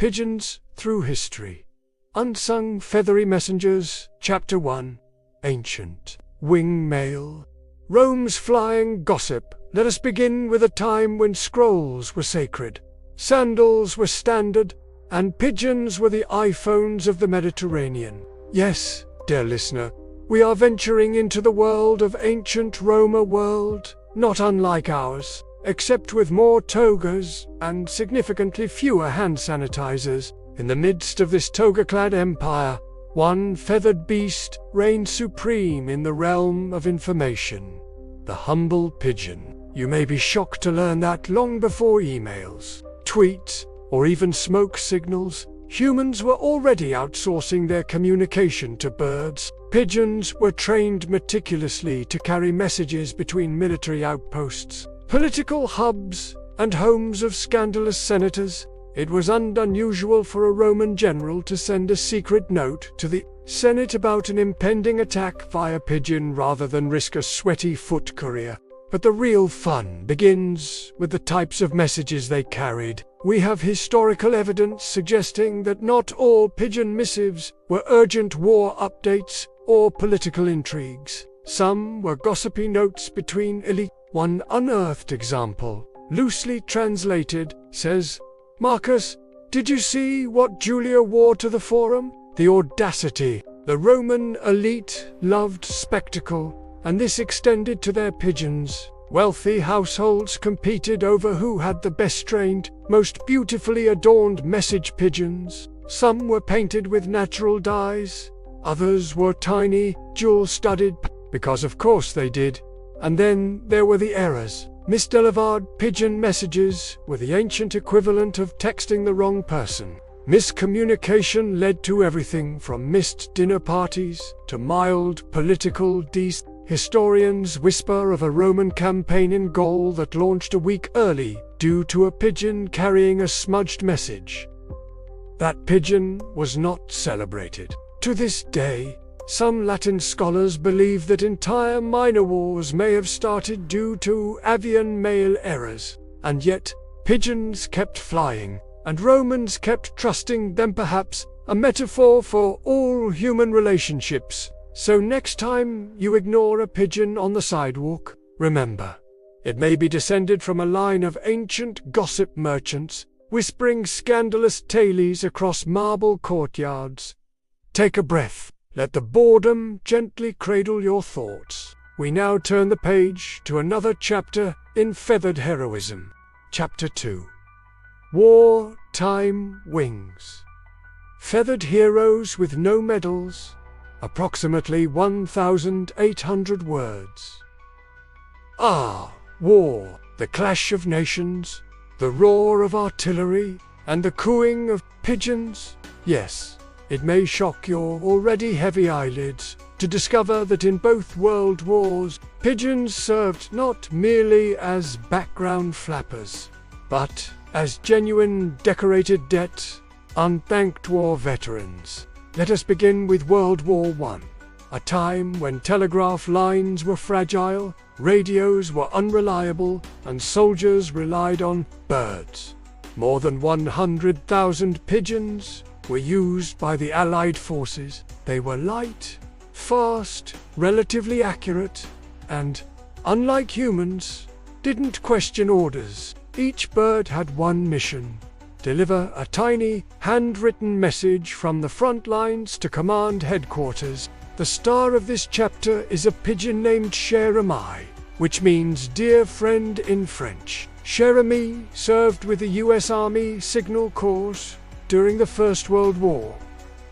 Pigeons Through History. Unsung Feathery Messengers, Chapter 1. Ancient Wing Mail. Rome's flying gossip. Let us begin with a time when scrolls were sacred, sandals were standard, and pigeons were the iPhones of the Mediterranean. Yes, dear listener, we are venturing into the world of ancient Rome, a world not unlike ours, except with more togas and significantly fewer hand sanitizers. In the midst of this toga-clad empire, one feathered beast reigned supreme in the realm of information: the humble pigeon. You may be shocked to learn that long before emails, tweets, or even smoke signals, humans were already outsourcing their communication to birds. Pigeons were trained meticulously to carry messages between military outposts, political hubs, and homes of scandalous senators. It was unusual for a Roman general to send a secret note to the Senate about an impending attack via pigeon rather than risk a sweaty foot courier. But the real fun begins with the types of messages they carried. We have historical evidence suggesting that not all pigeon missives were urgent war updates or political intrigues. Some were gossipy notes between elite. One unearthed example, loosely translated, says, "Marcus, did you see what Julia wore to the forum?" The audacity. The Roman elite loved spectacle, and this extended to their pigeons. Wealthy households competed over who had the best-trained, most beautifully adorned message pigeons. Some were painted with natural dyes, others were tiny, jewel-studded, because of course they did. And then there were the errors. Misdelivered pigeon messages were the ancient equivalent of texting the wrong person. Miscommunication led to everything from missed dinner parties to mild political destabilization. Historians whisper of a Roman campaign in Gaul that launched a week early due to a pigeon carrying a smudged message. That pigeon was not celebrated. To this day, some Latin scholars believe that entire minor wars may have started due to avian mail errors, and yet pigeons kept flying, and Romans kept trusting them, perhaps a metaphor for all human relationships. So next time you ignore a pigeon on the sidewalk, remember, it may be descended from a line of ancient gossip merchants, whispering scandalous tales across marble courtyards. Take a breath. Let the boredom gently cradle your thoughts. We now turn the page to another chapter in feathered heroism. Chapter 2. Wartime Wings. Feathered heroes with no medals. Approximately 1,800 words. War, the clash of nations, the roar of artillery, and the cooing of pigeons. Yes, it may shock your already heavy eyelids to discover that in both world wars, pigeons served not merely as background flappers, but as genuine decorated unthanked war veterans. Let us begin with World War I, a time when telegraph lines were fragile, radios were unreliable, and soldiers relied on birds. More than 100,000 pigeons were used by the Allied forces. They were light, fast, relatively accurate, and, unlike humans, didn't question orders. Each bird had one mission: deliver a tiny, handwritten message from the front lines to command headquarters. The star of this chapter is a pigeon named Cher Ami, which means dear friend in French. Cher Ami served with the U.S. Army Signal Corps during the First World War.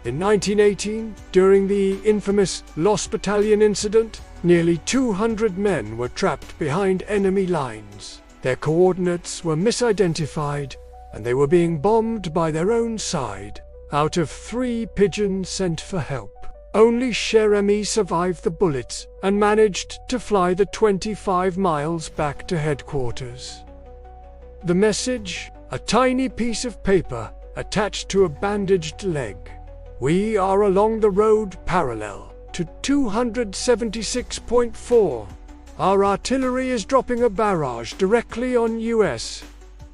In 1918, during the infamous Lost Battalion incident, nearly 200 men were trapped behind enemy lines. Their coordinates were misidentified, and they were being bombed by their own side. Out of 3 pigeons sent for help, only Cher Ami survived the bullets and managed to fly the 25 miles back to headquarters. The message, a tiny piece of paper attached to a bandaged leg. We are along the road parallel to 276.4. Our artillery is dropping a barrage directly on US.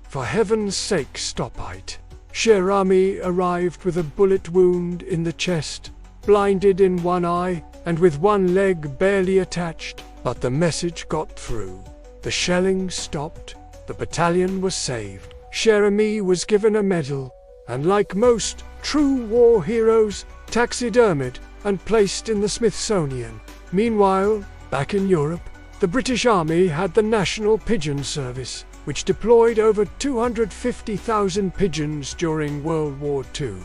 For heaven's sake, stop it. Sherami arrived with a bullet wound in the chest, blinded in one eye, and with one leg barely attached. But the message got through. The shelling stopped. The battalion was saved. Sherami was given a medal, and like most true war heroes, taxidermied and placed in the Smithsonian. Meanwhile, back in Europe, the British Army had the National Pigeon Service, which deployed over 250,000 pigeons during World War II.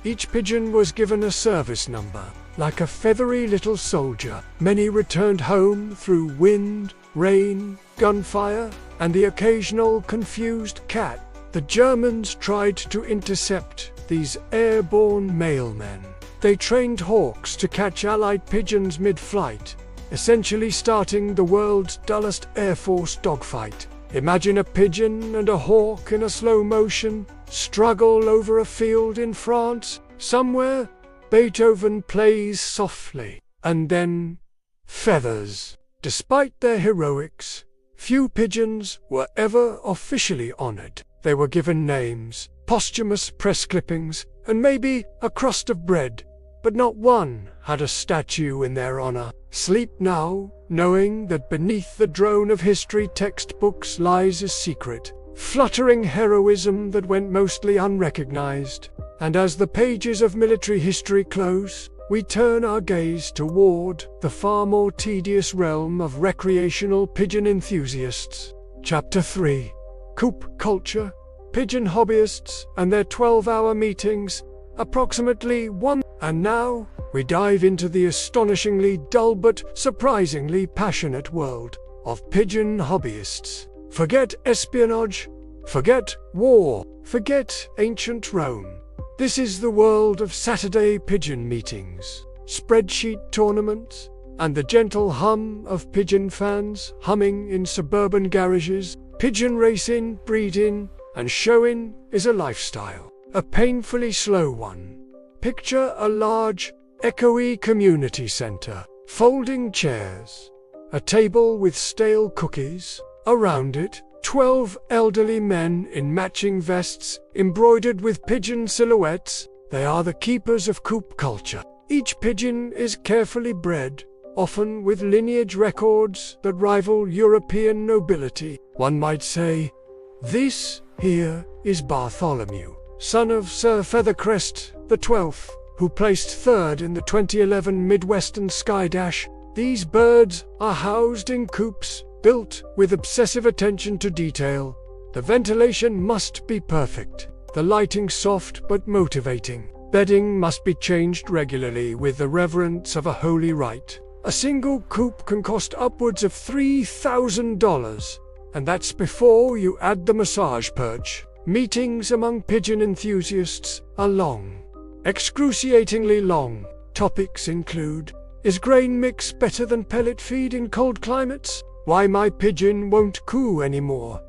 Each pigeon was given a service number, like a feathery little soldier. Many returned home through wind, rain, gunfire, and the occasional confused cat. The Germans tried to intercept these airborne mailmen. They trained hawks to catch Allied pigeons mid-flight, essentially starting the world's dullest Air Force dogfight. Imagine a pigeon and a hawk in a slow motion struggle over a field in France. Somewhere, Beethoven plays softly, and then feathers. Despite their heroics, few pigeons were ever officially honored. They were given names, posthumous press clippings, and maybe a crust of bread, but not one had a statue in their honor. Sleep now, knowing that beneath the drone of history textbooks lies a secret, fluttering heroism that went mostly unrecognized. And as the pages of military history close, we turn our gaze toward the far more tedious realm of recreational pigeon enthusiasts. Chapter 3. Coop Culture, Pigeon Hobbyists and their 12-hour meetings, approximately 1. And now, we dive into the astonishingly dull but surprisingly passionate world of pigeon hobbyists. Forget espionage, forget war, forget ancient Rome. This is the world of Saturday pigeon meetings, spreadsheet tournaments, and the gentle hum of pigeon fans humming in suburban garages. Pigeon racing, breeding, and showing is a lifestyle, a painfully slow one. Picture a large, echoey community center, folding chairs, a table with stale cookies, around it, 12 elderly men in matching vests embroidered with pigeon silhouettes. They are the keepers of Coop culture. Each pigeon is carefully bred, often with lineage records that rival European nobility. One might say, this here is Bartholomew, son of Sir Feathercrest the 12th, who placed third in the 2011 Midwestern Sky Dash. These birds are housed in coops, built with obsessive attention to detail. The ventilation must be perfect, the lighting soft but motivating. Bedding must be changed regularly with the reverence of a holy rite. A single coop can cost upwards of $3,000, and that's before you add the massage perch. Meetings among pigeon enthusiasts are long, excruciatingly long. Topics include: is grain mix better than pellet feed in cold climates? Why my pigeon won't coo anymore?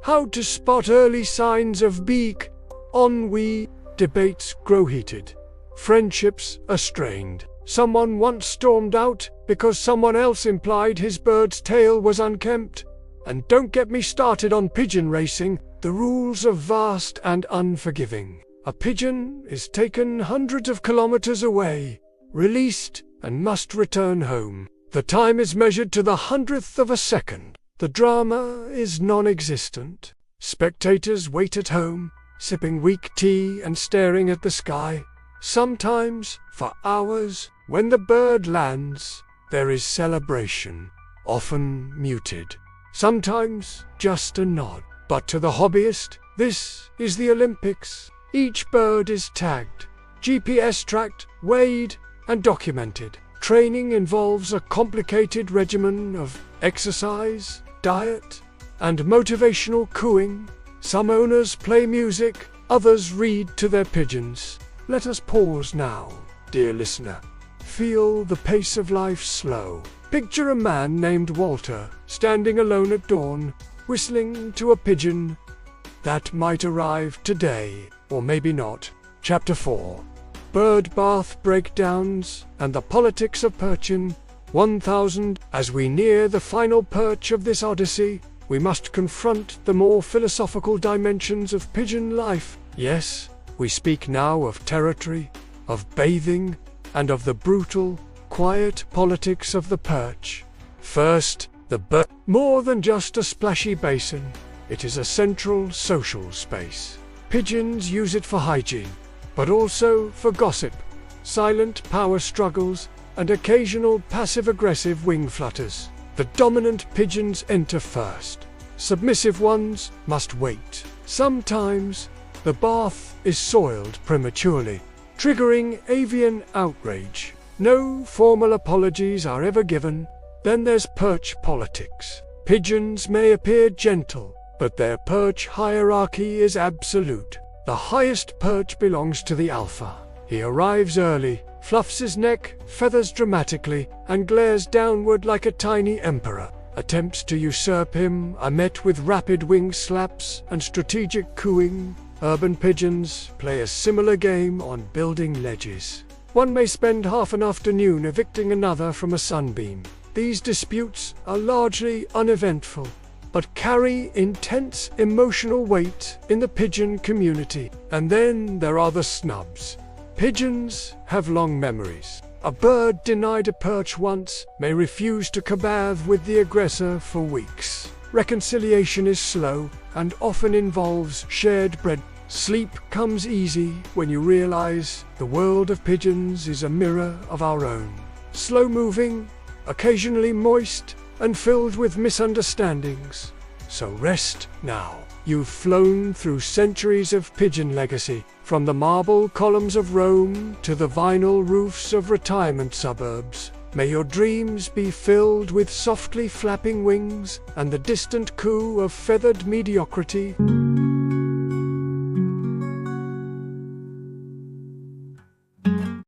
How to spot early signs of beak ennui? Debates grow heated. Friendships are strained. Someone once stormed out because someone else implied his bird's tail was unkempt. And don't get me started on pigeon racing. The rules are vast and unforgiving. A pigeon is taken hundreds of kilometers away, released, and must return home. The time is measured to the 100th of a second. The drama is non-existent. Spectators wait at home, sipping weak tea and staring at the sky. Sometimes, for hours, when the bird lands, there is celebration, often muted. Sometimes, just a nod. But to the hobbyist, this is the Olympics. Each bird is tagged, GPS tracked, weighed, and documented. Training involves a complicated regimen of exercise, diet, and motivational cooing. Some owners play music, others read to their pigeons. Let us pause now, dear listener. Feel the pace of life slow. Picture a man named Walter, standing alone at dawn, whistling to a pigeon that might arrive today, or maybe not. Chapter 4. Bird bath breakdowns and the politics of Perching. 1000. As we near the final perch of this odyssey, we must confront the more philosophical dimensions of pigeon life. Yes, we speak now of territory, of bathing, and of the brutal, quiet politics of the perch. First, the bird. More than just a splashy basin, it is a central social space. Pigeons use it for hygiene, but also for gossip, silent power struggles, and occasional passive-aggressive wing flutters. The dominant pigeons enter first. Submissive ones must wait. Sometimes, the bath is soiled prematurely, triggering avian outrage. No formal apologies are ever given. Then there's perch politics. Pigeons may appear gentle, but their perch hierarchy is absolute. The highest perch belongs to the alpha. He arrives early, fluffs his neck, feathers dramatically, and glares downward like a tiny emperor. Attempts to usurp him are met with rapid wing slaps and strategic cooing. Urban pigeons play a similar game on building ledges. One may spend half an afternoon evicting another from a sunbeam. These disputes are largely uneventful, but carry intense emotional weight in the pigeon community. And then there are the snubs. Pigeons have long memories. A bird denied a perch once may refuse to cobath with the aggressor for weeks. Reconciliation is slow and often involves shared bread. Sleep comes easy when you realize the world of pigeons is a mirror of our own. Slow-moving, occasionally moist, and filled with misunderstandings. So rest now. You've flown through centuries of pigeon legacy, from the marble columns of Rome to the vinyl roofs of retirement suburbs. May your dreams be filled with softly flapping wings and the distant coo of feathered mediocrity.